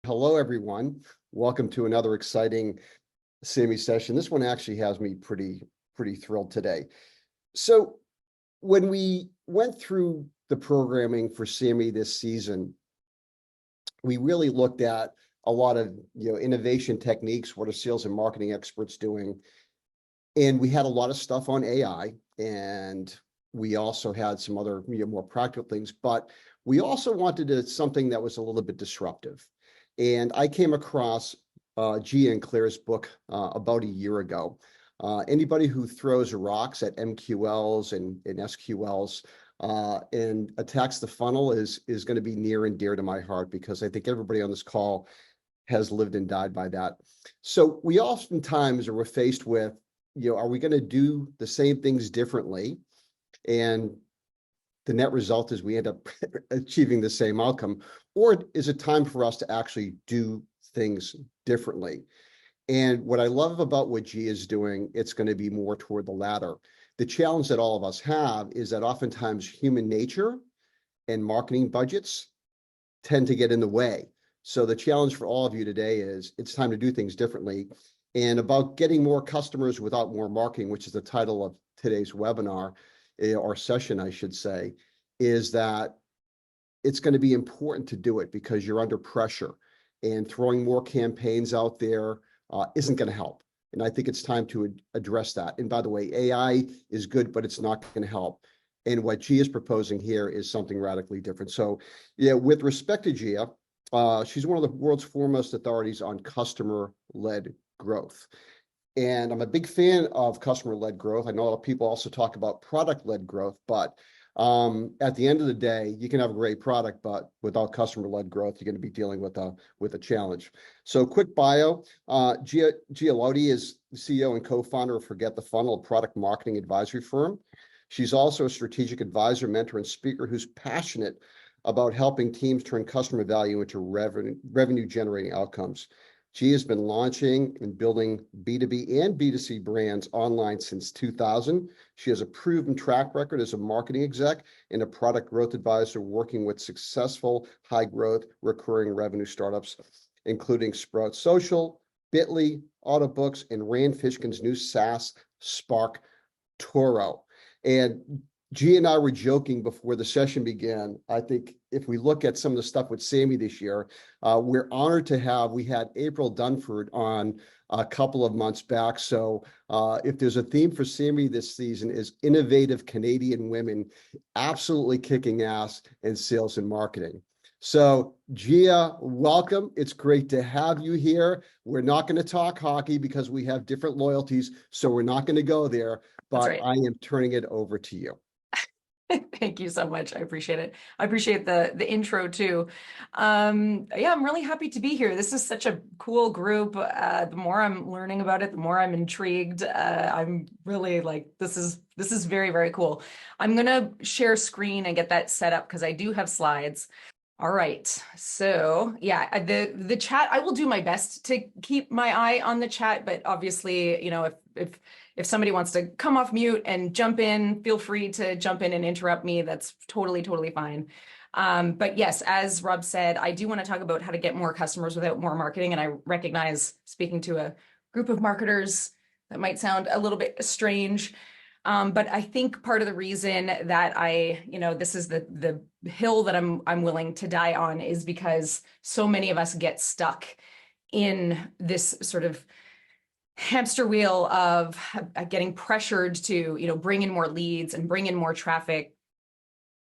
Hello, everyone. Welcome to another exciting SAMI session. This one actually has me pretty thrilled today. So when we went through the programming for SAMI this season, we really looked at a lot of innovation techniques. What are sales and marketing experts doing? And we had a lot of stuff on AI, and we also had some other more practical things, but we also wanted something that was a little bit disruptive. And I came across Gia and Claire's book about a year ago. Anybody who throws rocks at MQLs and SQLs and attacks the funnel is going to be near and dear to my heart, because I think everybody on this call has lived and died by that. So we oftentimes are faced with, are we going to do the same things differently? And the net result is we end up achieving the same outcome. Or is it time for us to actually do things differently? And what I love about what G is doing, it's going to be more toward the latter. The challenge that all of us have is that oftentimes human nature and marketing budgets tend to get in the way. So the challenge for all of you today is it's time to do things differently. And about getting more customers without more marketing, which is the title of today's webinar, or session, I should say, is that it's going to be important to do it because you're under pressure, and throwing more campaigns out there isn't going to help. And I think it's time to address that. And by the way, AI is good, but it's not going to help. And what Gia is proposing here is something radically different. So yeah, with respect to Gia, she's one of the world's foremost authorities on customer-led growth. And I'm a big fan of customer-led growth. I know a lot of people also talk about product-led growth, but at the end of the day, you can have a great product, but without customer-led growth, you're going to be dealing with a challenge. So quick bio, Gia Laudi is the CEO and co-founder of Forget the Funnel, a product marketing advisory firm. She's also a strategic advisor, mentor, and speaker who's passionate about helping teams turn customer value into revenue-generating outcomes. She has been launching and building B2B and B2C brands online since 2000. She has a proven track record as a marketing exec and a product growth advisor, working with successful high-growth recurring revenue startups, including Sprout Social, Bitly, Autobooks, and Rand Fishkin's new SaaS SparkToro. And G and I were joking before the session began. I think if we look at some of the stuff with SAMI this year, we're honored to have, we had April Dunford on a couple of months back. So if there's a theme for SAMI this season, is innovative Canadian women absolutely kicking ass in sales and marketing. So Gia, welcome. It's great to have you here. We're not going to talk hockey because we have different loyalties, so we're not going to go there, but right. I am turning it over to you. Thank you so much. I appreciate it. I appreciate the intro too. Yeah, I'm really happy to be here. This is such a cool group. The more I'm learning about it, the more I'm intrigued. I'm really like, this is very, very cool. I'm going to share screen and get that set up because I do have slides. All right. So yeah, the chat, I will do my best to keep my eye on the chat, but obviously, if somebody wants to come off mute and jump in, feel free to jump in and interrupt me. That's totally fine. But yes, as Rob said, I do want to talk about how to get more customers without more marketing. And I recognize, speaking to a group of marketers, that might sound a little bit strange. But I think part of the reason that this is the hill that I'm willing to die on is because so many of us get stuck in this sort of hamster wheel of getting pressured to, bring in more leads and bring in more traffic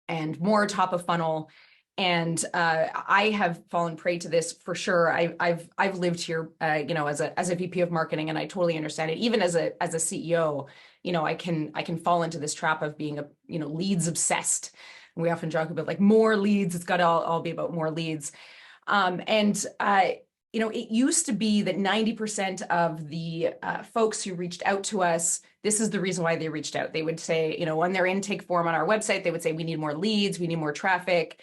and more top of funnel. And I have fallen prey to this for sure. I've lived here, as a VP of marketing, and I totally understand it. Even as a CEO, I can fall into this trap of being leads obsessed. We often joke about like more leads. It's got to all be about more leads. It used to be that 90% of the folks who reached out to us, this is the reason why they reached out. They would say, on their intake form on our website, they would say, we need more leads, we need more traffic.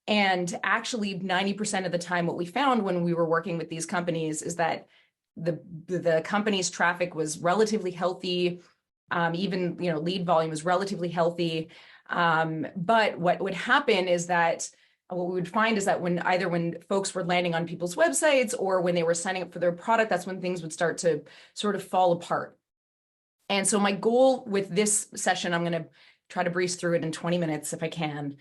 And actually 90% of the time, what we found when we were working with these companies is that the company's traffic was relatively healthy. Even, lead volume was relatively healthy. But what would happen is that what we would find is that when folks were landing on people's websites or when they were signing up for their product, that's when things would start to sort of fall apart. And so my goal with this session, I'm going to try to breeze through it in 20 minutes if I can,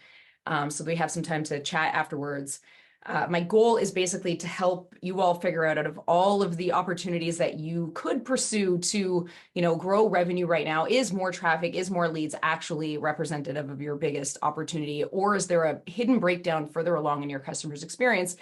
so we have some time to chat afterwards. My goal is basically to help you all figure out of all of the opportunities that you could pursue to, grow revenue right now, is more traffic, is more leads actually representative of your biggest opportunity? Or is there a hidden breakdown further along in your customer's experience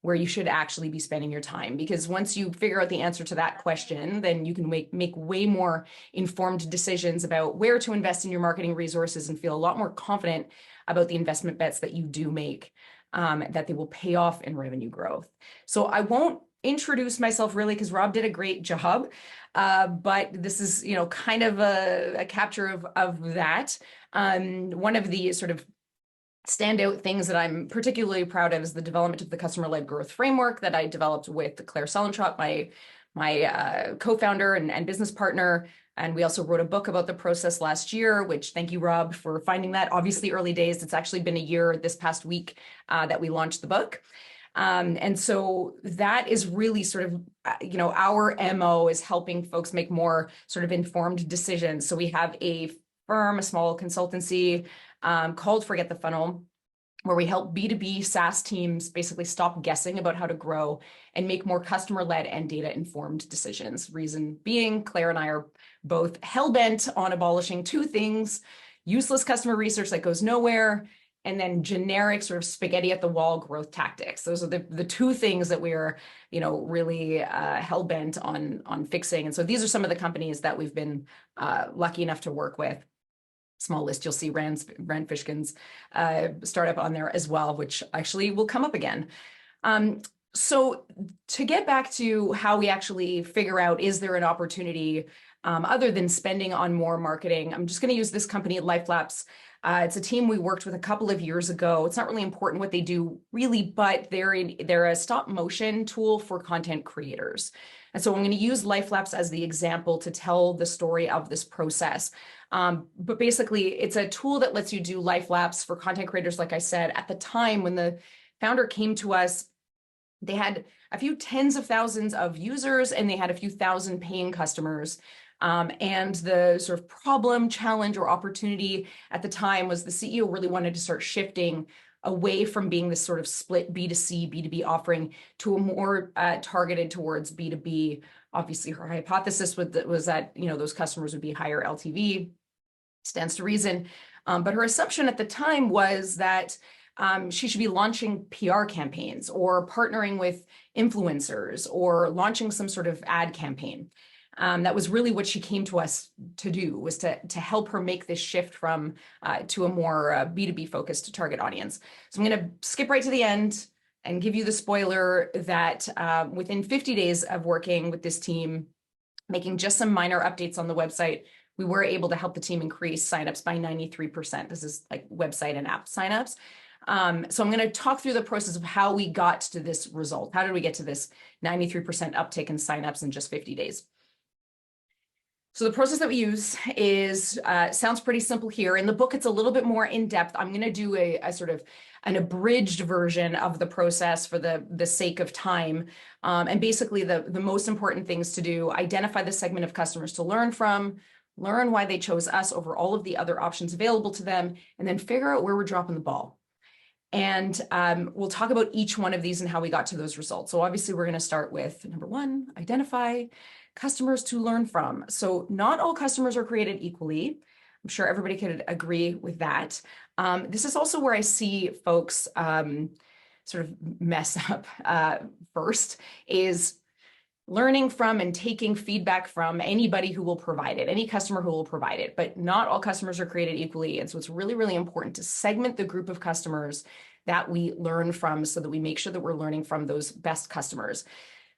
where you should actually be spending your time? Because once you figure out the answer to that question, then you can make way more informed decisions about where to invest in your marketing resources and feel a lot more confident about the investment bets that you do make, that they will pay off in revenue growth. So I won't introduce myself really because Rob did a great job, but this is, kind of a capture of that. One of the sort of standout things that I'm particularly proud of is the development of the customer-led growth framework that I developed with Claire Selenschop, my co-founder and business partner. And we also wrote a book about the process last year, which thank you, Rob, for finding that. Obviously, early days. It's actually been a year this past week that we launched the book. And so that is really sort of, our MO is helping folks make more sort of informed decisions. So we have a small consultancy called Forget the Funnel, where we help B2B SaaS teams basically stop guessing about how to grow and make more customer-led and data-informed decisions. Reason being, Claire and I are both hell-bent on abolishing two things: useless customer research that goes nowhere, and then generic sort of spaghetti at the wall growth tactics. Those are the two things that we're, really hell-bent on fixing. And so these are some of the companies that we've been lucky enough to work with. Small list, you'll see Rand Fishkin's startup on there as well, which actually will come up again. So to get back to how we actually figure out, is there an opportunity other than spending on more marketing? I'm just going to use this company, LifeLapse. It's a team we worked with a couple of years ago. It's not really important what they do really, but they're a stop motion tool for content creators. And so I'm going to use LifeLapse as the example to tell the story of this process. But basically, it's a tool that lets you do LifeLapse for content creators. Like I said, at the time when the founder came to us, they had a few tens of thousands of users and they had a few thousand paying customers. And the sort of problem, challenge, or opportunity at the time was the CEO really wanted to start shifting away from being this sort of split B2C, B2B offering to a more targeted towards B2B. Obviously, her hypothesis was that, those customers would be higher LTV, stands to reason. But her assumption at the time was that she should be launching PR campaigns or partnering with influencers or launching some sort of ad campaign. That was really what she came to us to do, was to help her make this shift from to a more B2B focused target audience. So I'm going to skip right to the end and give you the spoiler that within 50 days of working with this team, making just some minor updates on the website, we were able to help the team increase signups by 93%. This is like website and app signups. So I'm going to talk through the process of how we got to this result. How did we get to this 93% uptick in signups in just 50 days? So the process that we use is sounds pretty simple here. In the book, it's a little bit more in depth. I'm going to do a sort of an abridged version of the process for the sake of time. And basically the most important things to do: identify the segment of customers to learn from, learn why they chose us over all of the other options available to them, and then figure out where we're dropping the ball. And we'll talk about each one of these and how we got to those results. So obviously we're going to start with number one: identify customers to learn from. So not all customers are created equally. I'm sure everybody could agree with that. This is also where I see folks sort of mess up first, is learning from and taking feedback from anybody who will provide it, any customer who will provide it, but not all customers are created equally. And so it's really, really important to segment the group of customers that we learn from so that we make sure that we're learning from those best customers.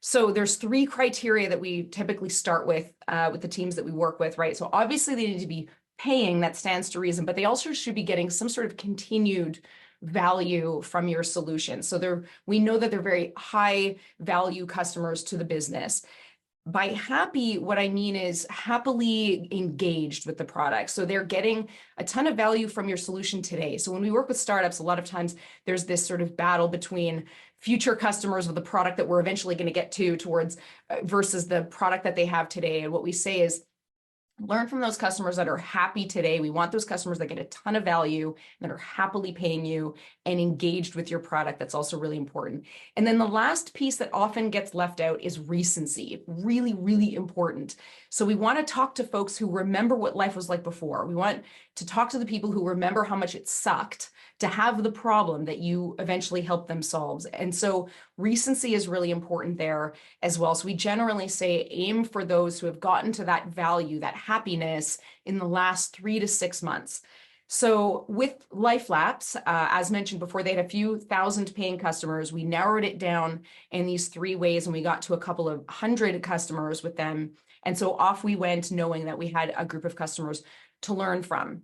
So there's 3 criteria that we typically start with the teams that we work with, right? So obviously they need to be paying, that stands to reason, but they also should be getting some sort of continued value from your solution. So we know that they're very high value customers to the business. By happy, what I mean is happily engaged with the product. So they're getting a ton of value from your solution today. So when we work with startups, a lot of times there's this sort of battle between future customers with the product that we're eventually going to get to towards versus the product that they have today. And what we say is, learn from those customers that are happy today. We want those customers that get a ton of value, that are happily paying you and engaged with your product. That's also really important. And then the last piece that often gets left out is recency. Really, really important. So we want to talk to folks who remember what life was like before. We want to talk to the people who remember how much it sucked to have the problem that you eventually helped them solve. And so recency is really important there as well. So we generally say aim for those who have gotten to that value, that happiness in the last 3 to 6 months. So with LifeLapse, as mentioned before, they had a few thousand paying customers. We narrowed it down in these 3 ways, and we got to a couple of hundred customers with them. And so off we went, knowing that we had a group of customers to learn from.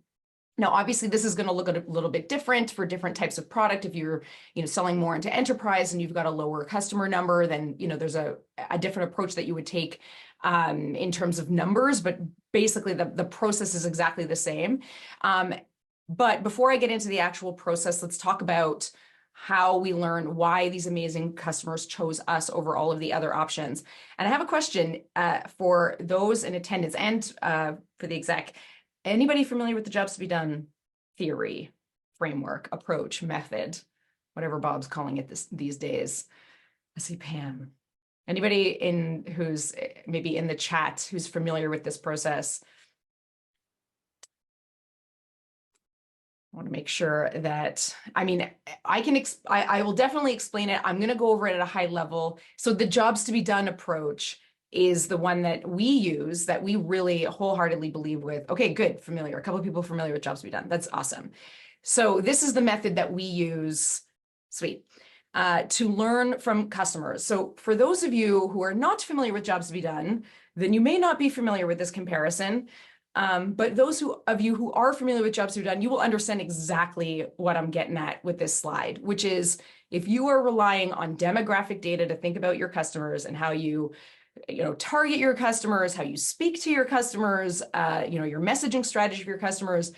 Now, obviously, this is going to look a little bit different for different types of product. If you're, selling more into enterprise and you've got a lower customer number, then, there's a different approach that you would take in terms of numbers. But basically, the process is exactly the same. But before I get into the actual process, let's talk about how we learn why these amazing customers chose us over all of the other options. And I have a question for those in attendance and for the exec. Anybody familiar with the jobs to be done theory, framework, approach, method, whatever Bob's calling it these days? I see Pam. Anybody who's maybe in the chat who's familiar with this process? I want to make sure that, I will definitely explain it. I'm going to go over it at a high level. So the jobs to be done approach is the one that we use, that we really wholeheartedly believe with. Okay, good, familiar. A couple of people familiar with jobs to be done. That's awesome. So this is the method that we use, sweet, to learn from customers. So for those of you who are not familiar with jobs to be done, then you may not be familiar with this comparison. But those of you who are familiar with jobs to be done, you will understand exactly what I'm getting at with this slide, which is if you are relying on demographic data to think about your customers and how you target your customers, how you speak to your customers, your messaging strategy for your customers,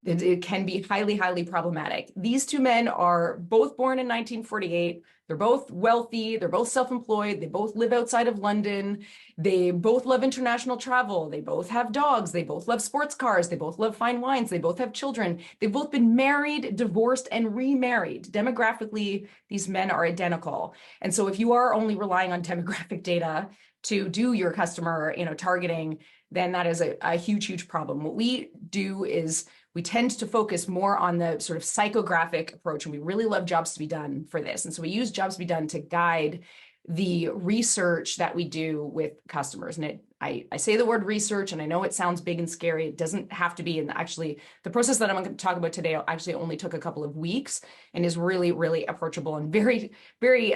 it can be highly, highly problematic. These 2 men are both born in 1948. They're both wealthy. They're both self-employed. They both live outside of London. They both love international travel. They both have dogs. They both love sports cars. They both love fine wines. They both have children. They've both been married, divorced, and remarried. Demographically, these men are identical. And so if you are only relying on demographic data to do your customer, targeting, then that is a huge, huge problem. What we do is we tend to focus more on the sort of psychographic approach, and we really love jobs to be done for this. And so we use jobs to be done to guide the research that we do with customers. And I say the word research, and I know it sounds big and scary. It doesn't have to be. And actually, the process that I'm going to talk about today actually only took a couple of weeks and is really, really approachable and very, very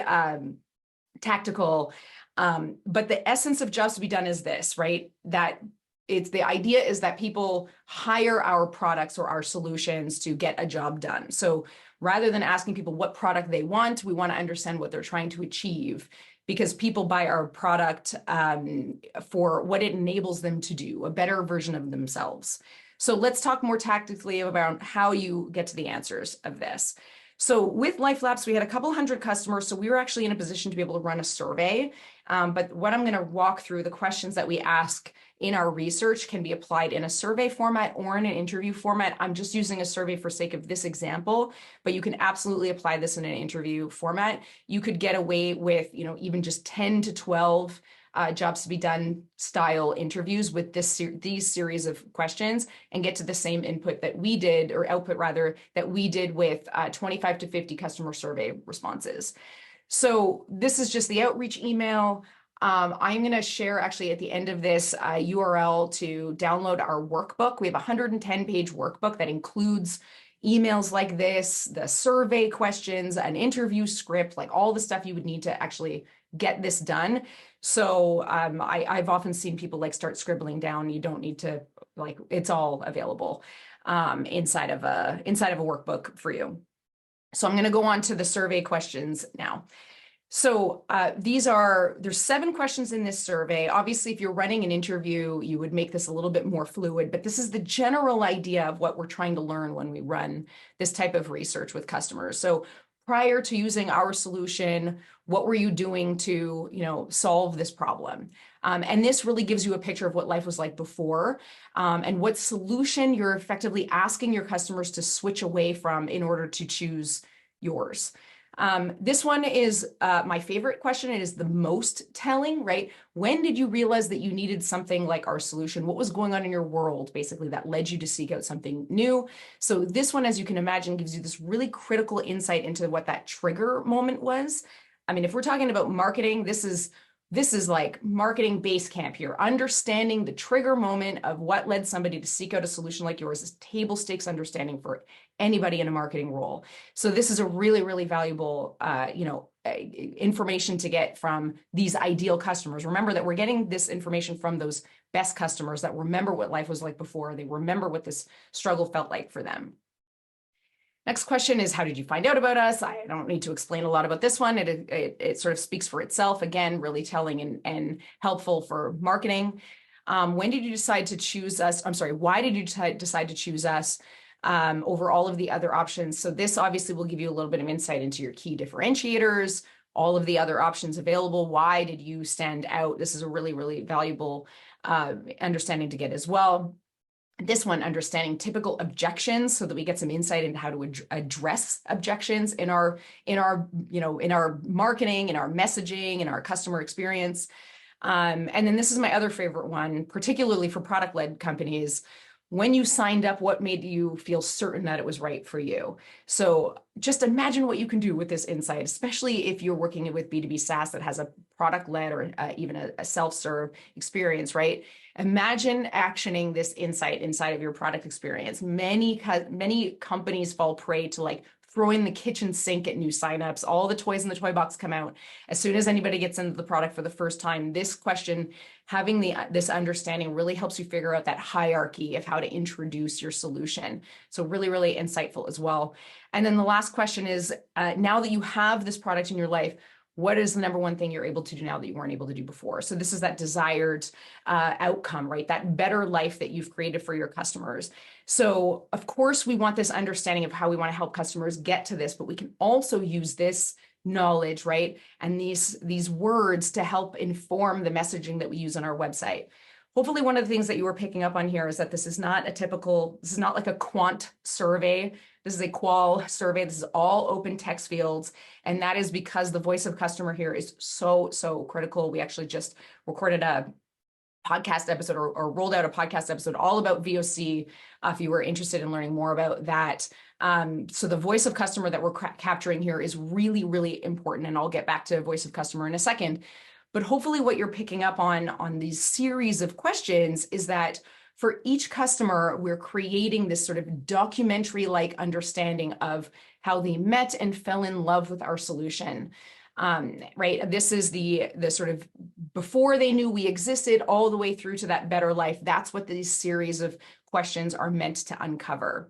tactical. But the essence of jobs to be done is this, right? That it's the idea is that people hire our products or our solutions to get a job done. So rather than asking people what product they want, we want to understand what they're trying to achieve, because people buy our product for what it enables them to do, a better version of themselves. So let's talk more tactically about how you get to the answers of this. So with LifeLapse, we had a couple hundred customers, so we were actually in a position to be able to run a survey. But what I'm going to walk through, the questions that we ask in our research can be applied in a survey format or in an interview format. I'm just using a survey for sake of this example, but you can absolutely apply this in an interview format. You could get away with, even just 10 to 12 jobs to be done style interviews with these series of questions and get to the same input that we did, or output rather, that we did with 25 to 50 customer survey responses. So this is just the outreach email. I'm going to share actually at the end of this URL to download our workbook. We have a 110-page workbook that includes emails like this, the survey questions, an interview script, like all the stuff you would need to actually get this done. So I've often seen people start scribbling down. You don't need to, it's all available inside of a workbook for you. So I'm going to go on to the survey questions now. So there's 7 questions in this survey. Obviously, if you're running an interview, you would make this a little bit more fluid, but this is the general idea of what we're trying to learn when we run this type of research with customers. So prior to using our solution, what were you doing to, solve this problem? And this really gives you a picture of what life was like before, and what solution you're effectively asking your customers to switch away from in order to choose yours. This one is my favorite question. It is the most telling, right? When did you realize that you needed something like our solution? What was going on in your world, basically, that led you to seek out something new? So this one, as you can imagine, gives you this really critical insight into what that trigger moment was. I mean, if we're talking about marketing, this is like marketing base camp here. Understanding the trigger moment of what led somebody to seek out a solution like yours is table stakes understanding for anybody in a marketing role. So this is a really, really valuable, information to get from these ideal customers. Remember that we're getting this information from those best customers that remember what life was like before. They remember what this struggle felt like for them. Next question is, how did you find out about us? I don't need to explain a lot about this one. It sort of speaks for itself. Again, really telling and helpful for marketing. When did you decide to choose us? I'm sorry, why did you decide to choose us over all of the other options? So this obviously will give you a little bit of insight into your key differentiators, all of the other options available. Why did you stand out? This is a really, really valuable understanding to get as well. This one, understanding typical objections, so that we get some insight into how to address objections in our marketing, in our messaging, in our customer experience. And then this is my other favorite one, particularly for product-led companies. When you signed up, what made you feel certain that it was right for you? So just imagine what you can do with this insight, especially if you're working with B2B SaaS that has a product-led or even a self-serve experience, right? Imagine actioning this insight inside of your product experience. Many companies fall prey to like throwing the kitchen sink at new signups. All the toys in the toy box come out. As soon as anybody gets into the product for the first time, this question, having this understanding really helps you figure out that hierarchy of how to introduce your solution. So really, really insightful as well. And then the last question is, now that you have this product in your life, what is the number one thing you're able to do now that you weren't able to do before? So this is that desired outcome, right? That better life that you've created for your customers. So of course, we want this understanding of how we want to help customers get to this, but we can also use this knowledge, right? And these words to help inform the messaging that we use on our website. Hopefully, one of the things that you were picking up on here is that this is not like a quant survey. This is a qual survey. This is all open text fields. And that is because the voice of customer here is so, so critical. We actually just recorded a podcast episode or rolled out a podcast episode all about VOC, if you were interested in learning more about that. So the voice of customer that we're capturing here is really, really important. And I'll get back to voice of customer in a second. But hopefully what you're picking up on these series of questions is that for each customer, we're creating this sort of documentary-like understanding of how they met and fell in love with our solution. Right? This is the sort of before they knew we existed all the way through to that better life. That's what these series of questions are meant to uncover.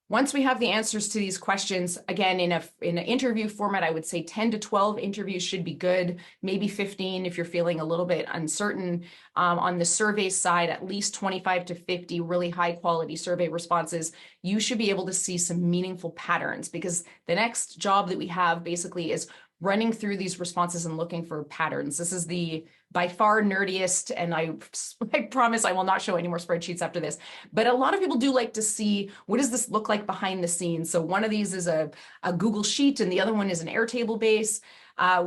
Once we have the answers to these questions, again, in an interview format, I would say 10 to 12 interviews should be good, maybe 15 if you're feeling a little bit uncertain. On the survey side, at least 25 to 50 really high quality survey responses. You should be able to see some meaningful patterns, because the next job that we have basically is running through these responses and looking for patterns. This is the by far nerdiest, and I promise I will not show any more spreadsheets after this, but a lot of people do like to see, what does this look like behind the scenes? So one of these is a Google Sheet, and the other one is an Airtable base.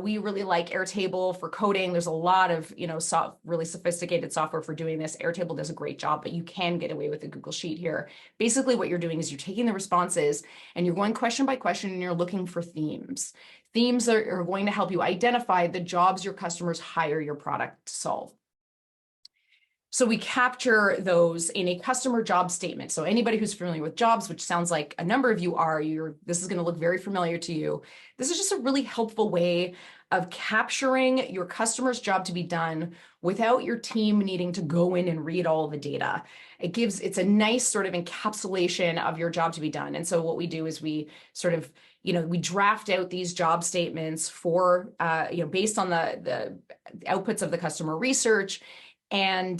We really like Airtable for coding. There's a lot of, really sophisticated software for doing this. Airtable does a great job, but you can get away with a Google Sheet here. Basically, what you're doing is you're taking the responses and you're going question by question and you're looking for themes. Themes are going to help you identify the jobs your customers hire your product to solve. So we capture those in a customer job statement. So anybody who's familiar with jobs, which sounds like a number of you are, this is going to look very familiar to you. This is just a really helpful way of capturing your customer's job to be done without your team needing to go in and read all the data. It's a nice sort of encapsulation of your job to be done. And so what we do is we sort of, we draft out these job statements for, based on the outputs of the customer research. And,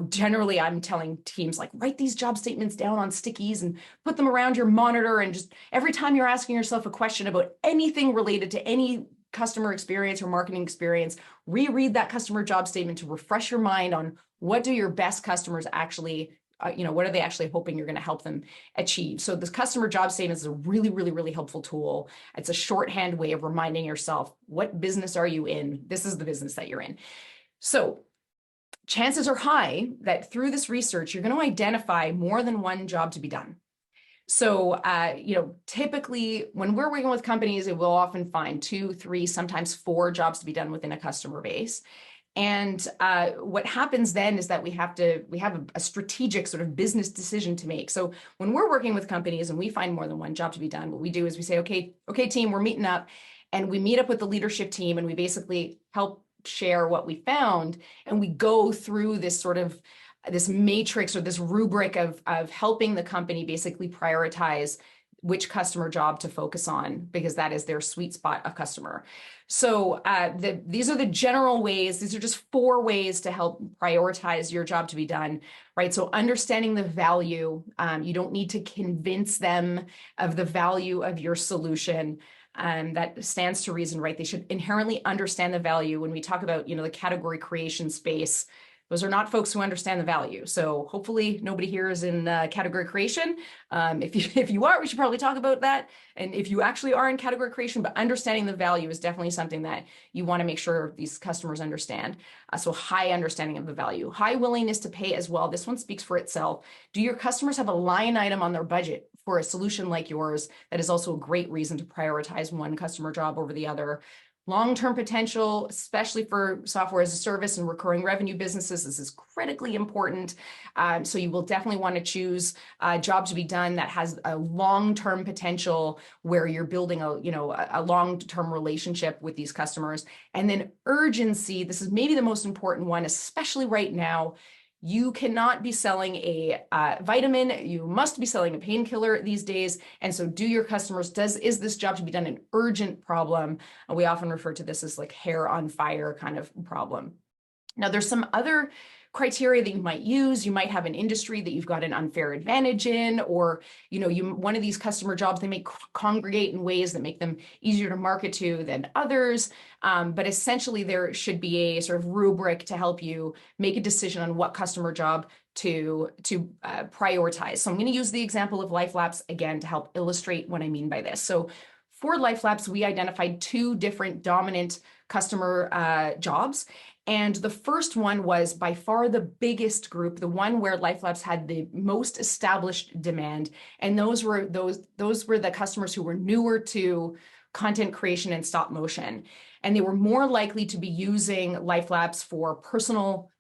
generally I'm telling teams like, write these job statements down on stickies and put them around your monitor. And just every time you're asking yourself a question about anything related to any customer experience or marketing experience, reread that customer job statement to refresh your mind on what do your best customers actually, what are they actually hoping you're going to help them achieve. So this customer job statement is a really, really, really helpful tool. It's a shorthand way of reminding yourself, what business are you in? This is the business that you're in. So chances are high that through this research, you're going to identify more than one job to be done. So, typically when we're working with companies, it will often find 2, 3, sometimes 4 jobs to be done within a customer base. And what happens then is that we have a strategic sort of business decision to make. So when we're working with companies and we find more than one job to be done, what we do is we say, okay, team, we're meeting up, and we meet up with the leadership team and we basically help share what we found, and we go through this matrix or this rubric of helping the company basically prioritize which customer job to focus on, because that is their sweet spot of customer. So these are the general ways. These are just 4 ways to help prioritize your job to be done, right? So understanding the value, you don't need to convince them of the value of your solution. That stands to reason, right? They should inherently understand the value. When we talk about, the category creation space, those are not folks who understand the value. So hopefully nobody here is in category creation. If you are, we should probably talk about that. And if you actually are in category creation, but understanding the value is definitely something that you want to make sure these customers understand. So high understanding of the value, high willingness to pay as well. This one speaks for itself. Do your customers have a line item on their budget for a solution like yours? That is also a great reason to prioritize one customer job over the other. Long-term potential, especially for software as a service and recurring revenue businesses, this is critically important. So you will definitely want to choose a job to be done that has a long-term potential where you're building a long-term relationship with these customers. And then urgency, this is maybe the most important one, especially right now. You cannot be selling a vitamin. You must be selling a painkiller these days. And so do your customers, is this job to be done an urgent problem? We often refer to this as like hair on fire kind of problem. Now, there's some other criteria that you might use. You might have an industry that you've got an unfair advantage in, or, one of these customer jobs, they may congregate in ways that make them easier to market to than others. But essentially there should be a sort of rubric to help you make a decision on what customer job to prioritize. So I'm going to use the example of LifeLapse again to help illustrate what I mean by this. So for LifeLapse, we identified 2 different dominant customer jobs. And the first one was by far the biggest group, the one where LifeLapse had the most established demand. And those were the customers who were newer to content creation and stop motion. And they were more likely to be using LifeLapse for personal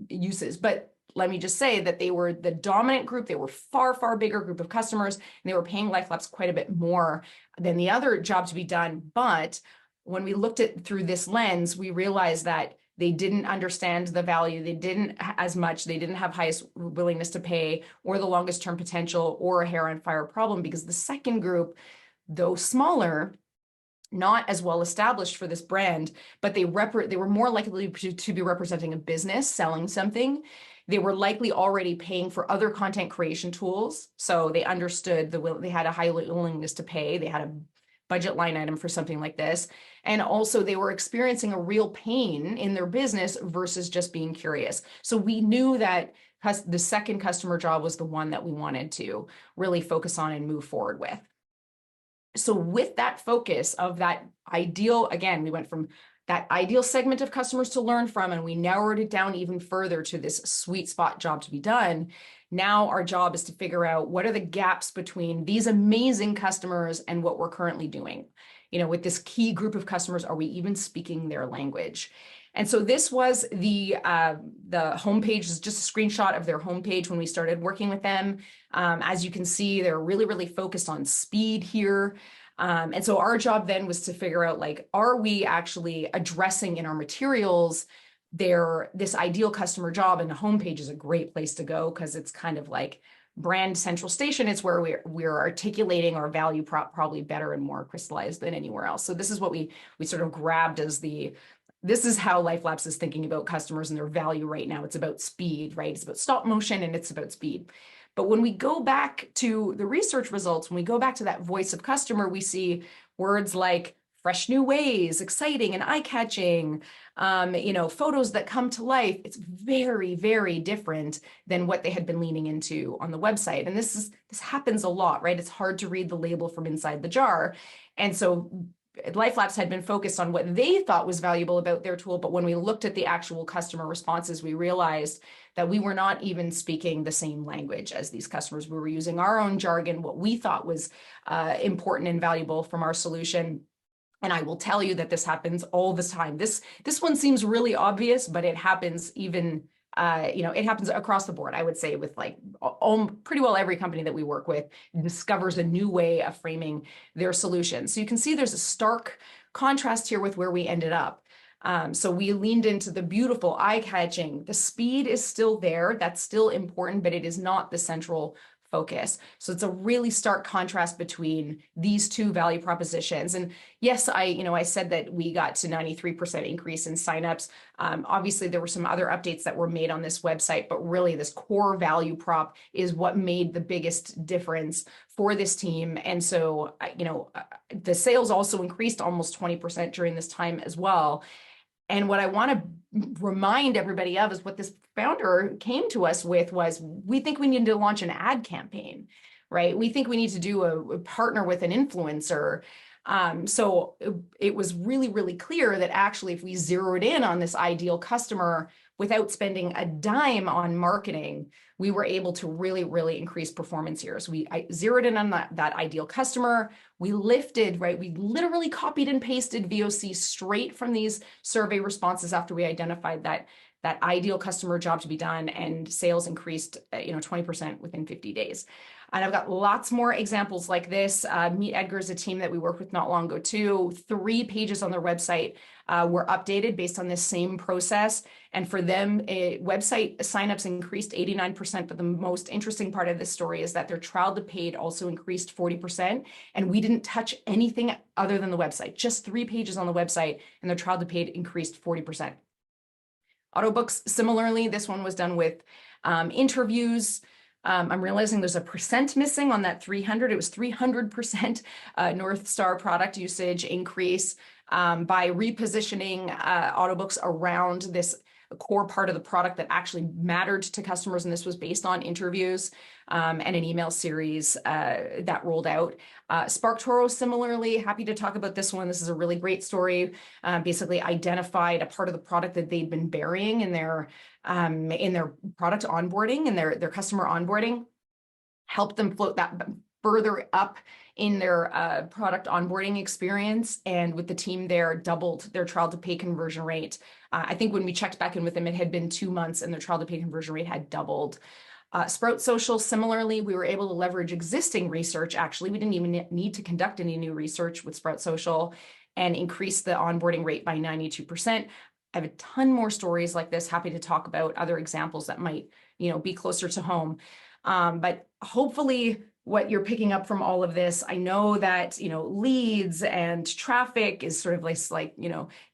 uses. But let me just say that they were the dominant group. They were far, far bigger group of customers, and they were paying LifeLapse quite a bit more than the other job to be done. But when we looked at through this lens, we realized that they didn't understand the value. They didn't have highest willingness to pay or the longest term potential or a hair on fire problem, because the second group, though smaller, not as well established for this brand, but they were more likely to be representing a business selling something. They were likely already paying for other content creation tools. So they understood they had a high willingness to pay. They had a budget line item for something like this. And also they were experiencing a real pain in their business versus just being curious. So we knew that the second customer job was the one that we wanted to really focus on and move forward with. So with that focus of that ideal, again, we went from that ideal segment of customers to learn from, and we narrowed it down even further to this sweet spot job to be done. Now our job is to figure out what are the gaps between these amazing customers and what we're currently doing. With this key group of customers, are we even speaking their language? And so this was the homepage, is just a screenshot of their homepage when we started working with them. As you can see, they're really, really focused on speed here. And so our job then was to figure out, like, are we actually addressing in our materials this ideal customer job? And the homepage is a great place to go because it's kind of like brand central station. It's where we're articulating our value prop probably better and more crystallized than anywhere else. So this is what we sort of grabbed as this is how LifeLabs is thinking about customers and their value right now. It's about speed, right? It's about stop motion and it's about speed. But when we go back to the research results, when we go back to that voice of customer, we see words like fresh new ways, exciting and eye-catching, photos that come to life. It's very, very different than what they had been leaning into on the website. And this happens a lot, right? It's hard to read the label from inside the jar. And so LifeLabs had been focused on what they thought was valuable about their tool, but when we looked at the actual customer responses, we realized that we were not even speaking the same language as these customers. We were using our own jargon, what we thought was important and valuable from our solution. And I will tell you that this happens all the time. This one seems really obvious, but it happens even it happens across the board, I would say, with like pretty well every company that we work with discovers a new way of framing their solution. So you can see there's a stark contrast here with where we ended up. So we leaned into the beautiful, eye-catching. The speed is still there. That's still important, but it is not the central focus. So it's a really stark contrast between these two value propositions. And yes, I said that we got to 93% increase in signups. Obviously, there were some other updates that were made on this website, but really this core value prop is what made the biggest difference for this team. And so, the sales also increased almost 20% during this time as well. And what I want to remind everybody of is what this founder came to us with was, we think we need to launch an ad campaign, right? We think we need to do a partner with an influencer. So it was really, really clear that actually if we zeroed in on this ideal customer without spending a dime on marketing, we were able to really, really increase performance here. So I zeroed in on that ideal customer. We lifted, right? We literally copied and pasted VOC straight from these survey responses after we identified that ideal customer job to be done, and sales increased 20% within 50 days. And I've got lots more examples like this. Meet Edgar is a team that we worked with not long ago too. 3 pages on their website were updated based on this same process. And for them, website signups increased 89%. But the most interesting part of this story is that their trial to paid also increased 40%. And we didn't touch anything other than the website, just 3 pages on the website, and their trial to paid increased 40%. Autobooks, similarly, this one was done with interviews. I'm realizing there's a percent missing on that 300. It was 300% North Star product usage increase by repositioning Autobooks around this core part of the product that actually mattered to customers. And this was based on interviews and an email series that rolled out. SparkToro, similarly, happy to talk about this one. This is a really great story. Basically identified a part of the product that they'd been burying in their product onboarding and their customer onboarding, helped them float that further up in their product onboarding experience. And with the team there, doubled their trial to pay conversion rate. I think when we checked back in with them, it had been 2 months and their trial to pay conversion rate had doubled. Sprout Social, similarly, we were able to leverage existing research. Actually, we didn't even need to conduct any new research with Sprout Social and increase the onboarding rate by 92%. I have a ton more stories like this. Happy to talk about other examples that might, be closer to home. But hopefully what you're picking up from all of this, I know that, leads and traffic is sort of like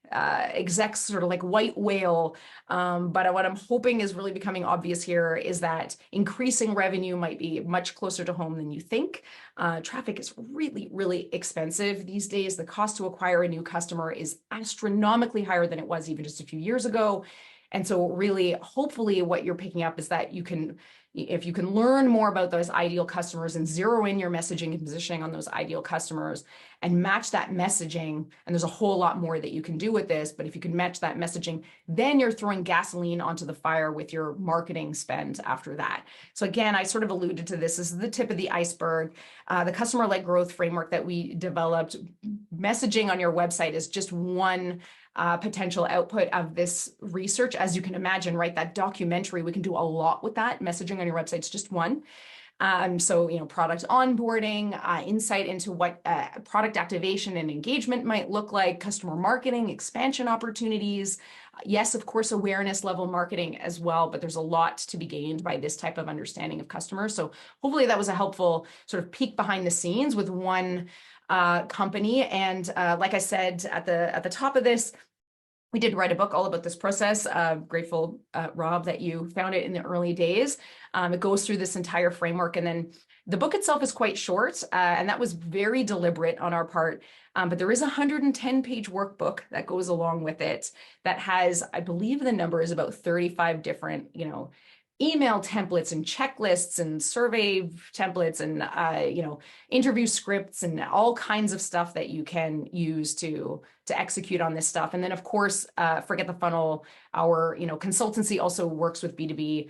execs sort of like white whale. But what I'm hoping is really becoming obvious here is that increasing revenue might be much closer to home than you think. Traffic is really, really expensive these days. The cost to acquire a new customer is astronomically higher than it was even just a few years ago. And so really, hopefully what you're picking up is that you can, if you can learn more about those ideal customers and zero in your messaging and positioning on those ideal customers and match that messaging, and there's a whole lot more that you can do with this, but if you can match that messaging, then you're throwing gasoline onto the fire with your marketing spend after that. So again, I sort of alluded to this. This is the tip of the iceberg. The customer-led growth framework that we developed, messaging on your website is just one potential output of this research. As you can imagine, right, that documentary, we can do a lot with that. Messaging on your website is just one. So, product onboarding, insight into what product activation and engagement might look like, customer marketing, expansion opportunities. Yes, of course, awareness level marketing as well, but there's a lot to be gained by this type of understanding of customers. So hopefully that was a helpful sort of peek behind the scenes with one company. And like I said at the top of this, we did write a book all about this process. Grateful, Rob, that you found it in the early days. It goes through this entire framework. And then the book itself is quite short, and that was very deliberate on our part. But there is a 110-page workbook that goes along with it that has, I believe the number is about 35 different, email templates and checklists and survey templates and interview scripts and all kinds of stuff that you can use to execute on this stuff. And then of course, forget the funnel. Our consultancy also works with B2B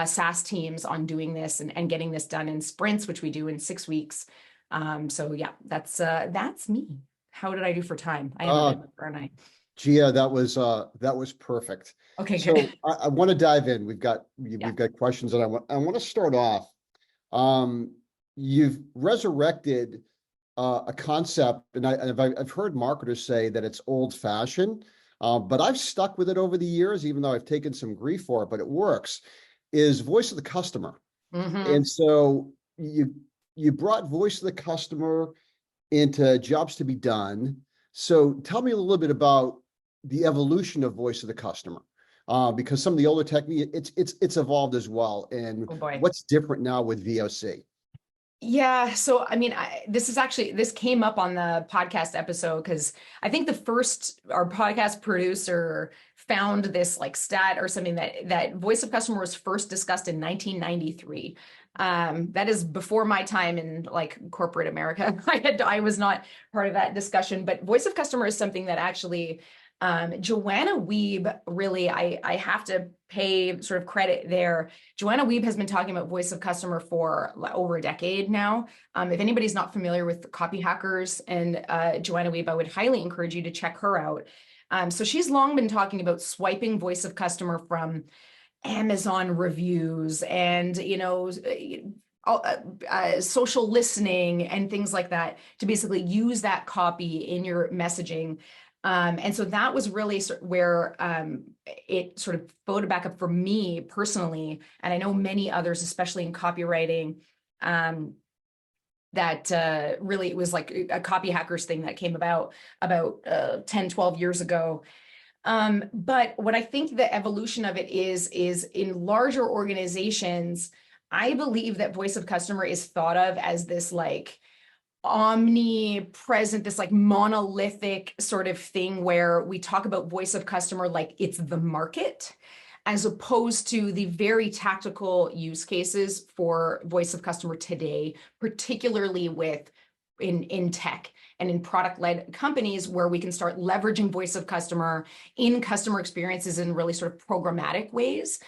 SaaS teams on doing this and getting this done in sprints, which we do in 6 weeks. So yeah, that's me. How did I do for time? I am for a night. Gia, that was perfect. Okay, so good. I want to dive in. We've got questions, and I want to start off. You've resurrected a concept, and I've heard marketers say that it's old-fashioned, but I've stuck with it over the years, even though I've taken some grief for it. But it works. Is voice of the customer, and so you brought voice of the customer into jobs to be done. So tell me a little bit about the evolution of voice of the customer, because some of the older technique, it's evolved as well. And what's different now with VOC? Yeah, so I mean, this came up on the podcast episode because I think our podcast producer found this like stat or something that voice of customer was first discussed in 1993. That is before my time in like corporate America. I was not part of that discussion, but voice of customer is something that actually Joanna Wiebe, really, I have to pay sort of credit there. Joanna Wiebe has been talking about voice of customer for over a decade now. If anybody's not familiar with Copy Hackers and Joanna Wiebe, I would highly encourage you to check her out. So she's long been talking about swiping voice of customer from Amazon reviews and, social listening and things like that to basically use that copy in your messaging. And so that was really where it sort of photographed back up for me personally, and I know many others, especially in copywriting, that really it was like a copy hackers thing that came about 10, 12 years ago. But what I think the evolution of it is in larger organizations, I believe that voice of customer is thought of as this like omnipresent, this like monolithic sort of thing where we talk about voice of customer like it's the market, as opposed to the very tactical use cases for voice of customer today, particularly in tech and in product-led companies where we can start leveraging voice of customer in customer experiences in really sort of programmatic ways.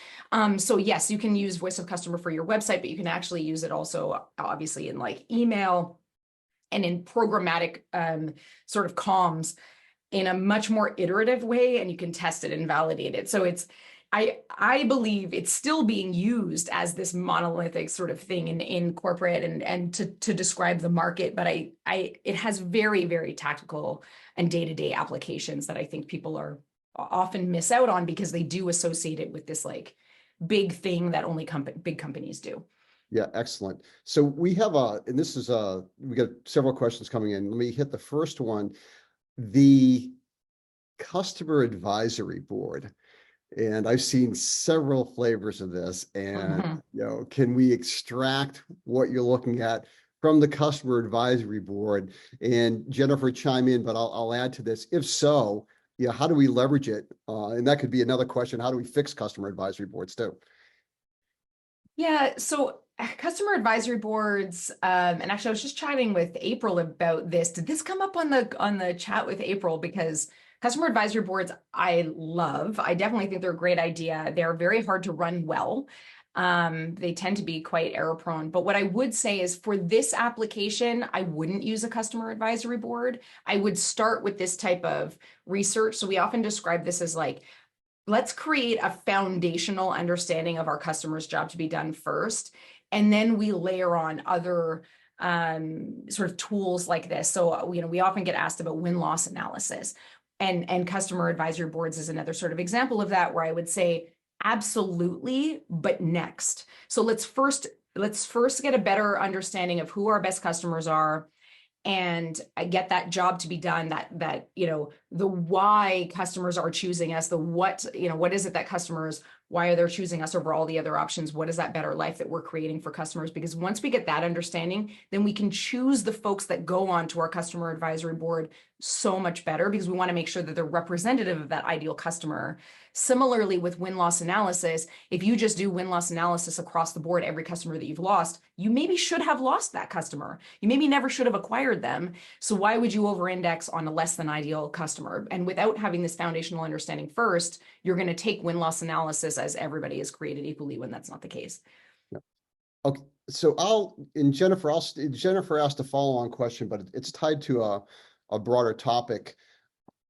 So yes, you can use voice of customer for your website, but you can actually use it also obviously in like email and in programmatic sort of comms in a much more iterative way, and you can test it and validate it. So I believe it's still being used as this monolithic sort of thing in corporate and to describe the market, but it has very, very tactical and day-to-day applications that I think people are often miss out on because they do associate it with this like big thing that only big companies do. Yeah, excellent. So we have and this is we got several questions coming in. Let me hit the first one. The customer advisory board. And I've seen several flavors of this. And, can we extract what you're looking at from the customer advisory board? And Jennifer, chime in, but I'll add to this. If so, how do we leverage it? And that could be another question. How do we fix customer advisory boards too? Yeah, so customer advisory boards, and actually I was just chatting with April about this. Did this come up on the chat with April? Because customer advisory boards I love. I definitely think they're a great idea. They're very hard to run well. They tend to be quite error prone. But what I would say is for this application, I wouldn't use a customer advisory board. I would start with this type of research. So we often describe this as like, let's create a foundational understanding of our customer's job to be done first. And then we layer on other sort of tools like this. So, we often get asked about win-loss analysis, and customer advisory boards is another sort of example of that, where I would say, absolutely, but next. So let's first get a better understanding of who our best customers are, and I get that job to be done, that the why customers are choosing us, the what is it that customers, why are they choosing us over all the other options? What is that better life that we're creating for customers? Because once we get that understanding, then we can choose the folks that go on to our customer advisory board so much better, because we want to make sure that they're representative of that ideal customer. Similarly with win-loss analysis, if you just do win-loss analysis across the board, every customer that you've lost, you maybe should have lost that customer. You maybe never should have acquired them. So why would you over-index on a less than ideal customer? And without having this foundational understanding first, you're going to take win-loss analysis as everybody is created equally, when that's not the case. Yeah. Okay, so Jennifer asked a follow-on question, but it's tied to a broader topic.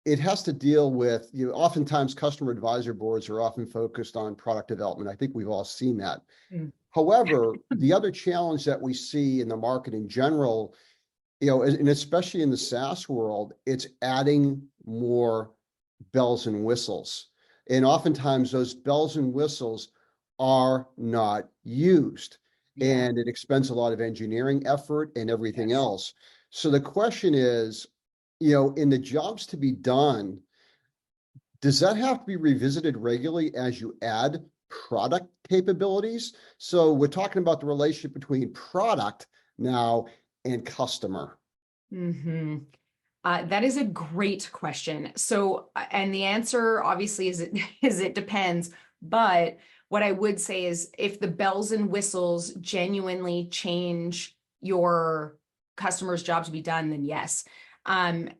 It has to deal with, oftentimes customer advisory boards are often focused on product development. I think we've all seen that. Mm. However, the other challenge that we see in the market in general, and especially in the SaaS world, it's adding more bells and whistles. And oftentimes those bells and whistles are not used. Yeah. And it expends a lot of engineering effort and everything else. So the question is, in the jobs to be done, does that have to be revisited regularly as you add product capabilities? So we're talking about the relationship between product now and customer. Mm-hmm. That is a great question. So, and the answer obviously is it depends. But what I would say is, if the bells and whistles genuinely change your customer's job to be done, then yes. And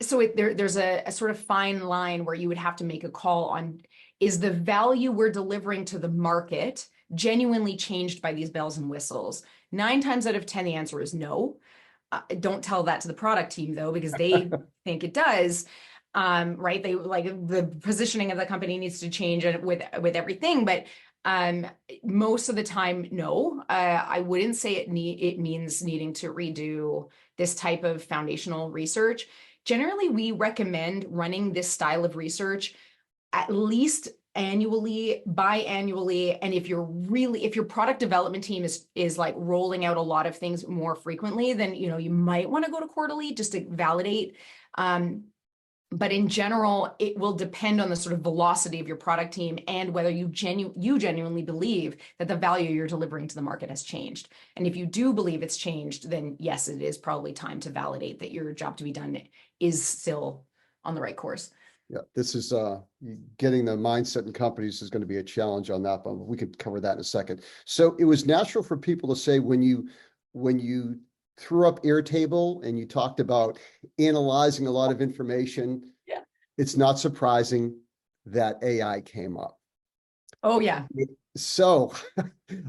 so there's a sort of fine line where you would have to make a call on, is the value we're delivering to the market genuinely changed by these bells and whistles? 9 times out of 10, the answer is no. Don't tell that to the product team though, because they think it does. Right? They like the positioning of the company needs to change with everything, but most of the time, no. I wouldn't say it means needing to redo this type of foundational research. Generally, we recommend running this style of research at least annually, biannually. And if your product development team is like rolling out a lot of things more frequently, then you might want to go to quarterly just to validate. But in general, it will depend on the sort of velocity of your product team and whether you genuinely believe that the value you're delivering to the market has changed. And if you do believe it's changed, then yes, it is probably time to validate that your job to be done is still on the right course. Yeah, this is getting the mindset in companies is going to be a challenge on that, but we could cover that in a second. So it was natural for people to say, when you threw up Airtable and you talked about analyzing a lot of information, yeah, it's not surprising that AI came up. Oh yeah. So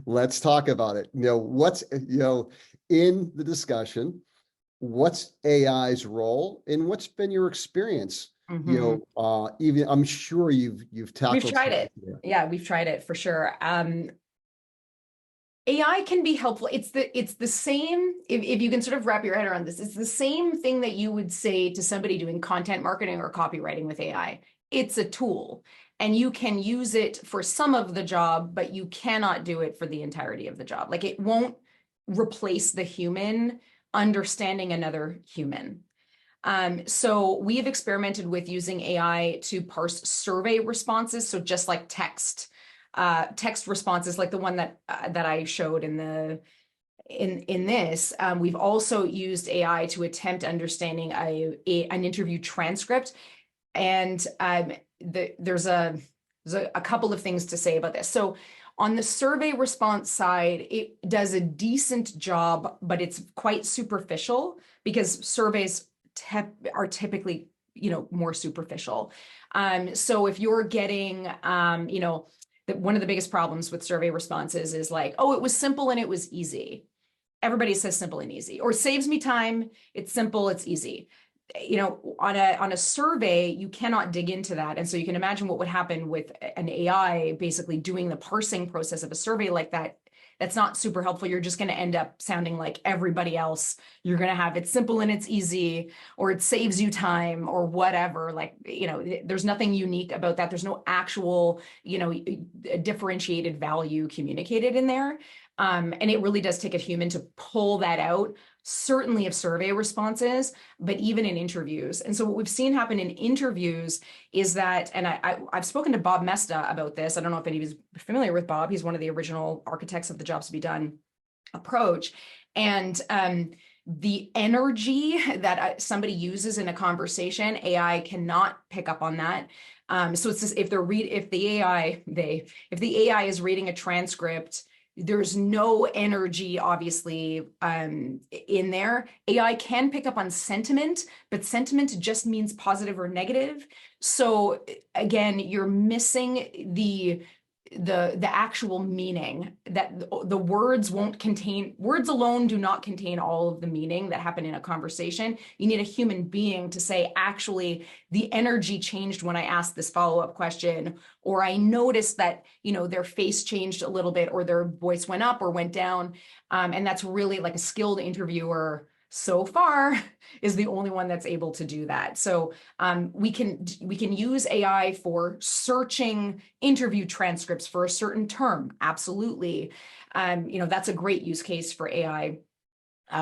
let's talk about it. What's in the discussion, what's AI's role, and what's been your experience? Mm-hmm. Even I'm sure you've tackled. We've tried it. Yeah, we've tried it for sure. AI can be helpful. It's the same, if you can sort of wrap your head around this, it's the same thing that you would say to somebody doing content marketing or copywriting with AI. It's a tool, and you can use it for some of the job, but you cannot do it for the entirety of the job. Like, it won't replace the human understanding another human. So we have experimented with using AI to parse survey responses. So just like text responses, like the one that I showed in this. We've also used AI to attempt understanding an interview transcript. And there's a couple of things to say about this. So On the survey response side, it does a decent job, but it's quite superficial because surveys are typically, more superficial. So if you're getting, one of the biggest problems with survey responses is like, oh, it was simple and it was easy. Everybody says simple and easy, or saves me time. It's simple, it's easy. On a survey, you cannot dig into that. And so you can imagine what would happen with an AI basically doing the parsing process of a survey like that. That's not super helpful. You're just going to end up sounding like everybody else. You're going to have it's simple and it's easy, or it saves you time, or whatever. Like, there's nothing unique about that. There's no actual, differentiated value communicated in there. And it really does take a human to pull that out, certainly of survey responses, but even in interviews. And so what we've seen happen in interviews is that, and I've spoken to Bob Mesta about this. I don't know if anybody's familiar with Bob. He's one of the original architects of the Jobs to Be Done approach. And the energy that somebody uses in a conversation, AI cannot pick up on that. So it's just, if the AI is reading a transcript, there's no energy, obviously, in there. AI can pick up on sentiment, but sentiment just means positive or negative. So again, you're missing the actual meaning, that the words alone do not contain all of the meaning that happen in a conversation. You need a human being to say, actually, the energy changed when I asked this follow-up question, or I noticed that, their face changed a little bit, or their voice went up or went down. And that's really like a skilled interviewer so far is the only one that's able to do that. So we can use AI for searching interview transcripts for a certain term. Absolutely. That's a great use case for AI.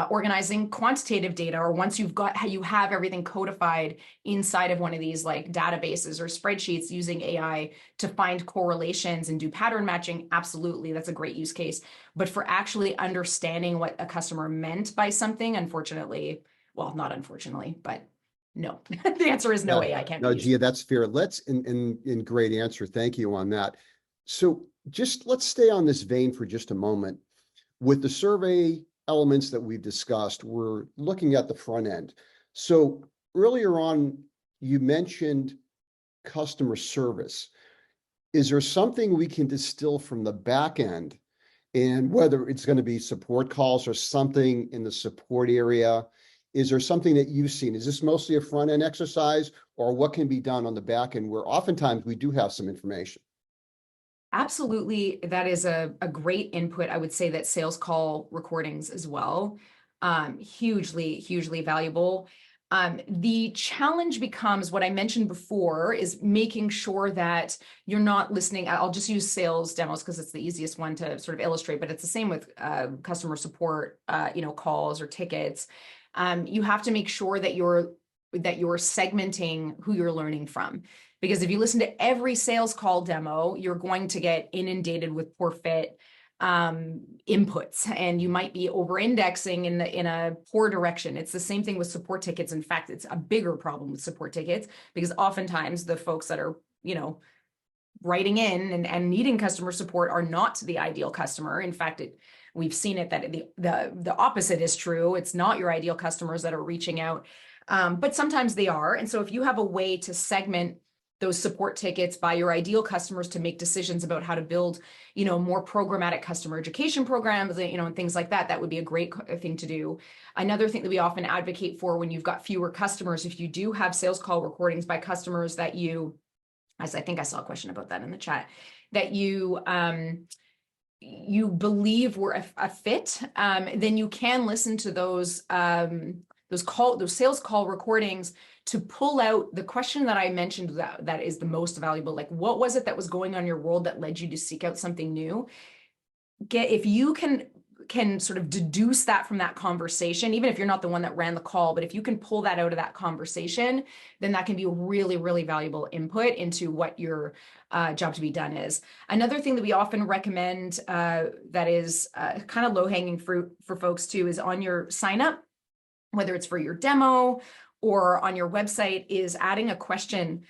Organizing quantitative data, or once you have everything codified inside of one of these like databases or spreadsheets, using AI to find correlations and do pattern matching. Absolutely. That's a great use case. But for actually understanding what a customer meant by something, unfortunately, well, not unfortunately, but no, the answer is no, AI can't be used. Gia, that's fair. Let's, in great answer. Thank you on that. So just let's stay on this vein for just a moment. With the survey elements that we've discussed, we're looking at the front end. So earlier on, you mentioned customer service. Is there something we can distill from the back end, and whether it's going to be support calls or something in the support area? Is there something that you've seen? Is this mostly a front end exercise, or what can be done on the back end, where oftentimes we do have some information? Absolutely. That is a great input. I would say that sales call recordings as well, hugely, hugely valuable. The challenge becomes what I mentioned before, is making sure that you're not listening. I'll just use sales demos because it's the easiest one to sort of illustrate, but it's the same with customer support, calls or tickets. You have to make sure that you're segmenting who you're learning from. Because if you listen to every sales call demo, you're going to get inundated with poor fit inputs, and you might be over-indexing in a poor direction. It's the same thing with support tickets. In fact, it's a bigger problem with support tickets, because oftentimes the folks that are, writing in and needing customer support are not the ideal customer. In fact, we've seen it that the opposite is true. It's not your ideal customers that are reaching out, but sometimes they are. And so if you have a way to segment those support tickets by your ideal customers to make decisions about how to build, more programmatic customer education programs, and things like that, that would be a great thing to do. Another thing that we often advocate for when you've got fewer customers, if you do have sales call recordings by customers that as I think I saw a question about that in the chat, that you believe were a fit, then you can listen to those sales call recordings to pull out the question that I mentioned that is the most valuable. Like, what was it that was going on in your world that led you to seek out something new? If you can sort of deduce that from that conversation, even if you're not the one that ran the call, but if you can pull that out of that conversation, then that can be a really, really valuable input into what your job to be done is. Another thing that we often recommend that is kind of low-hanging fruit for folks too, is on your sign up, whether it's for your demo or on your website, is adding a question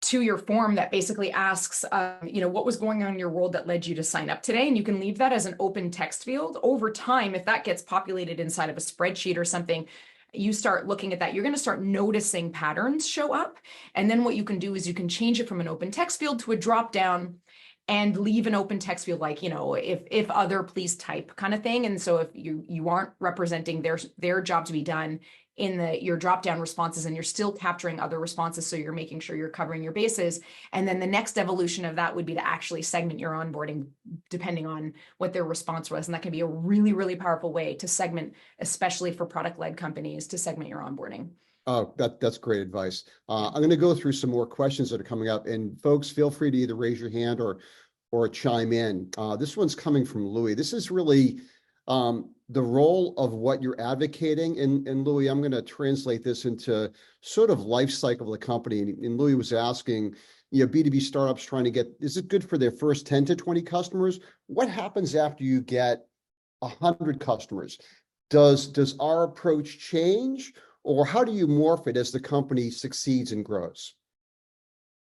to your form that basically asks, what was going on in your world that led you to sign up today? And you can leave that as an open text field. Over time, if that gets populated inside of a spreadsheet or something, you start looking at that, you're going to start noticing patterns show up. And then what you can do is you can change it from an open text field to a drop down and leave an open text field, like, if other, please type kind of thing. And so if you aren't representing their job to be done in your drop down responses, and you're still capturing other responses, so you're making sure you're covering your bases. And then the next evolution of that would be to actually segment your onboarding depending on what their response was. And that can be a really, really powerful way to segment, especially for product-led companies, to segment your onboarding. Oh, that's great advice. I'm going to go through some more questions that are coming up, and folks, feel free to either raise your hand or chime in. This one's coming from Louis. This is really the role of what you're advocating. And Louis, I'm going to translate this into sort of life cycle of the company. And Louis was asking, B2B startups trying to is it good for their first 10 to 20 customers? What happens after you get 100 customers? Does our approach change, or how do you morph it as the company succeeds and grows?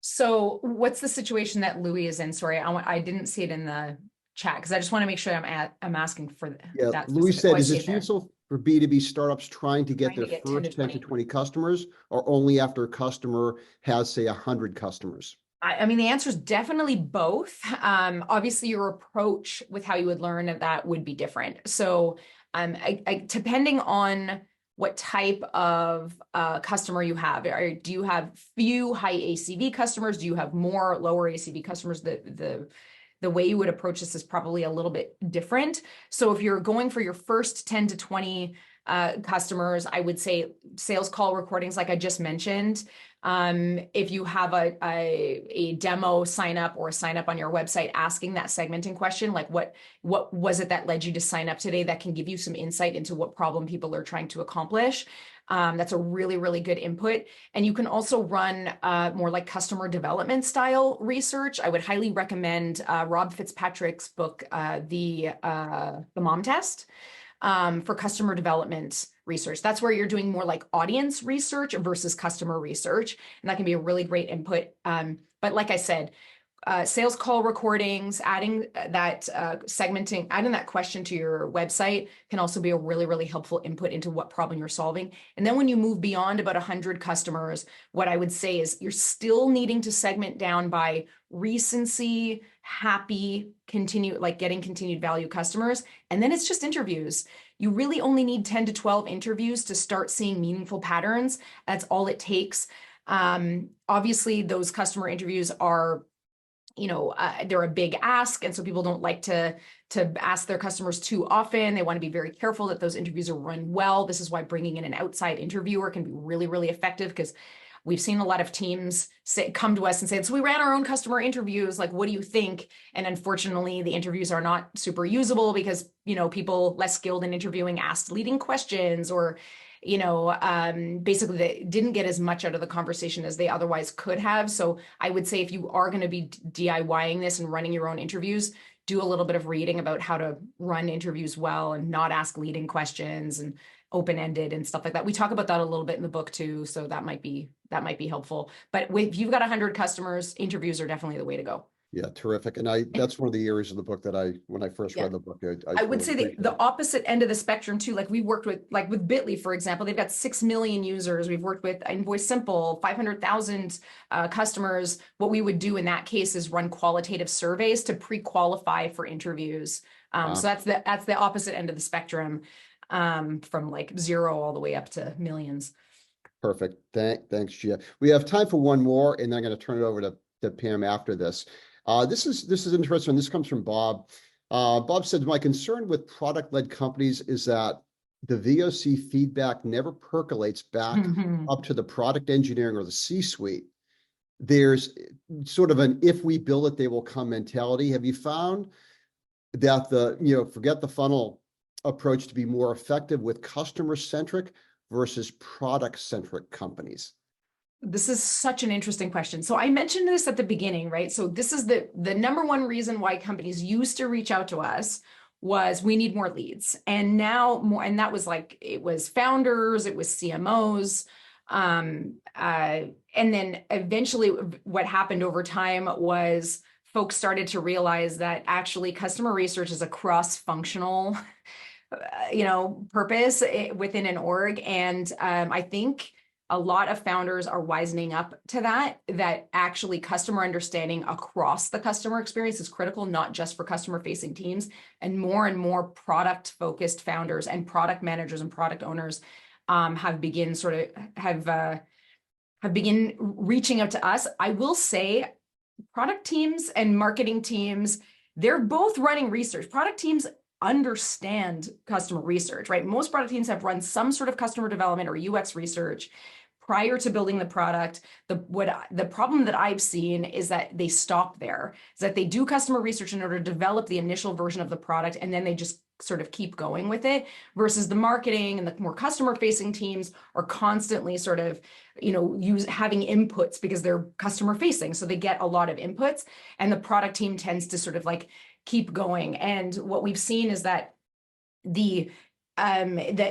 So what's the situation that Louis is in? Sorry, I didn't see it in the chat because I just want to make sure I'm asking for that. Louis specific. said, is it useful for B2B startups trying to get their first 10 to 20 customers, or only after a customer has, say, 100 customers? I mean, the answer is definitely both. Obviously, your approach with how you would learn that would be different. So depending on what type of customer you have, do you have few high ACV customers? Do you have more lower ACV customers? The way you would approach this is probably a little bit different. So if you're going for your first 10 to 20 customers, I would say sales call recordings, like I just mentioned. If you have a demo sign up or a sign up on your website, asking that segmenting question, like what was it that led you to sign up today, that can give you some insight into what problem people are trying to accomplish. That's a really, really good input. And you can also run more like customer development style research. I would highly recommend Rob Fitzpatrick's book, The Mom Test, for customer development research. That's where you're doing more like audience research versus customer research. And that can be a really great input. But like I said, sales call recordings, adding that segmenting, adding that question to your website can also be a really, really helpful input into what problem you're solving. And then when you move beyond about 100 customers, what I would say is you're still needing to segment down by recency, happy, getting continued value customers. And then it's just interviews. You really only need 10 to 12 interviews to start seeing meaningful patterns. That's all it takes. Obviously, those customer interviews are they're a big ask. And so people don't like to ask their customers too often. They want to be very careful that those interviews are run well. This is why bringing in an outside interviewer can be really, really effective, because we've seen a lot of teams come to us and say, so we ran our own customer interviews. Like, what do you think? And unfortunately, the interviews are not super usable because, people less skilled in interviewing asked leading questions, or basically they didn't get as much out of the conversation as they otherwise could have. So I would say if you are going to be DIYing this and running your own interviews, do a little bit of reading about how to run interviews well and not ask leading questions and open-ended and stuff like that. We talk about that a little bit in the book too. So that might be helpful. But if you've got 100 customers, interviews are definitely the way to go. Yeah, terrific. And that's one of the areas of the book that when I first read the book, I would say the opposite end of the spectrum too. Like, we've worked with Bitly, for example, they've got 6 million users. We've worked with Invoice Simple, 500,000 customers. What we would do in that case is run qualitative surveys to pre-qualify for interviews. So that's the opposite end of the spectrum, from like 0 all the way up to millions. Perfect. Thanks, Gia. We have time for one more, and then I'm going to turn it over to Pam after this. This is interesting. This comes from Bob. Bob said, my concern with product-led companies is that the VOC feedback never percolates back up to the product engineering or the C-suite. There's sort of an, if we build it, they will come mentality. Have you found that forget the funnel approach to be more effective with customer-centric versus product-centric companies? This is such an interesting question. So I mentioned this at the beginning, right? So this is the number one reason why companies used to reach out to us was we need more leads. And now more, and that was like, it was founders, it was CMOs, And then eventually what happened over time was folks started to realize that actually customer research is a cross-functional purpose within an org. And I think a lot of founders are wisening up to that actually customer understanding across the customer experience is critical, not just for customer facing teams. And more product focused founders and product managers and product owners have begin reaching out to us. I will say product teams and marketing teams, they're both running research. Product teams understand customer research, right? Most product teams have run some sort of customer development or UX research prior to building the product. The problem that I've seen is that they stop there, is that they do customer research in order to develop the initial version of the product, and then they just sort of keep going with it, versus the marketing and the more customer facing teams are constantly sort of, having inputs because they're customer facing. So they get a lot of inputs, and the product team tends to sort of like keep going. And what we've seen is that the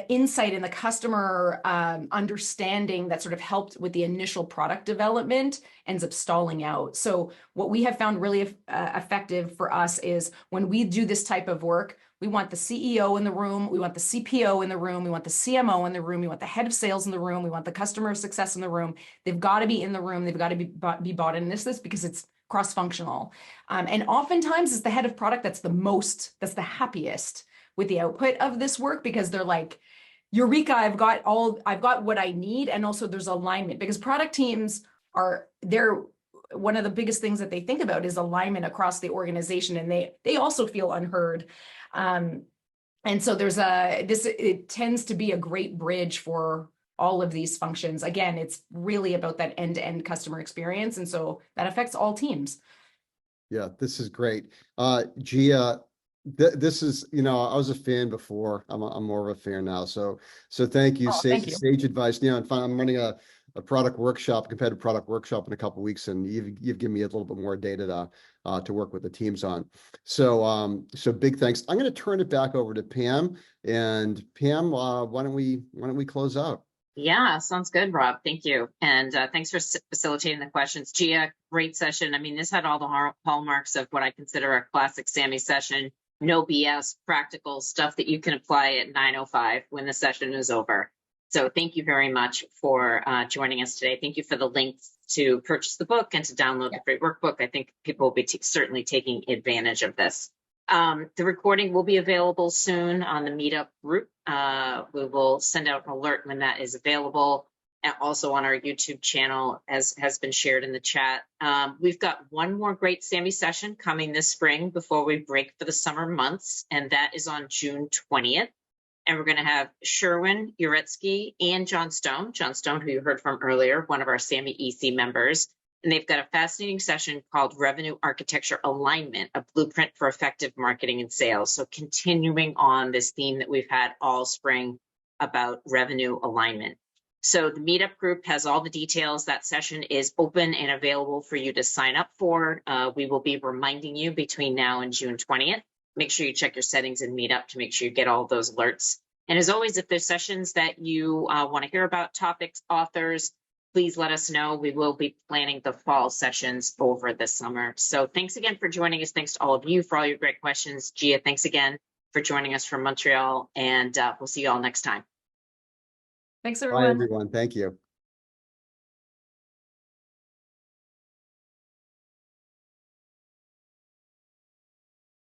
insight and the customer understanding that sort of helped with the initial product development ends up stalling out. So what we have found really effective for us is when we do this type of work, we want the CEO in the room, we want the CPO in the room, we want the CMO in the room, we want the head of sales in the room, we want the customer success in the room. They've got to be in the room, they've got to be bought in this because it's cross-functional. And oftentimes it's the head of product that's the happiest with the output of this work, because they're like, Eureka, I've got what I need. And also there's alignment, because product teams they're one of the biggest things that they think about is alignment across the organization. And they also feel unheard. And so it tends to be a great bridge for all of these functions. Again, it's really about that end-to-end customer experience. And so that affects all teams. Yeah, this is great. Gia, this is, I was a fan before. I'm more of a fan now. So thank you. Thank you. Sage advice. I'm running a product workshop, competitive product workshop in a couple of weeks, and you've given me a little bit more data to work with the teams on. So big thanks. I'm going to turn it back over to Pam. And Pam, why don't we close out? Yeah, sounds good, Rob. Thank you. And thanks for facilitating the questions. Gia, great session. I mean, this had all the hallmarks of what I consider a classic Sammy session. No BS, practical stuff that you can apply at 9:05 when the session is over. So thank you very much for joining us today. Thank you for the links to purchase the book and to download the free workbook. I think people will be certainly taking advantage of this. The recording will be available soon on the Meetup group. We will send out an alert when that is available, and also on our YouTube channel, as has been shared in the chat. We've got one more great Sammy session coming this spring before we break for the summer months, and that is on June 20th. And we're going to have Sherwin Uretsky and John Stone, who you heard from earlier, one of our Sammy EC members. And they've got a fascinating session called Revenue Architecture Alignment, a blueprint for effective marketing and sales. So continuing on this theme that we've had all spring about revenue alignment. So the Meetup group has all the details. That session is open and available for you to sign up for. We will be reminding you between now and June 20th. Make sure you check your settings in Meetup to make sure you get all those alerts. And as always, if there's sessions that you want to hear about, topics, authors, please let us know. We will be planning the fall sessions over the summer. So thanks again for joining us. Thanks to all of you for all your great questions. Gia, thanks again for joining us from Montreal, and we'll see you all next time. Thanks, everyone. Bye, everyone. Thank you.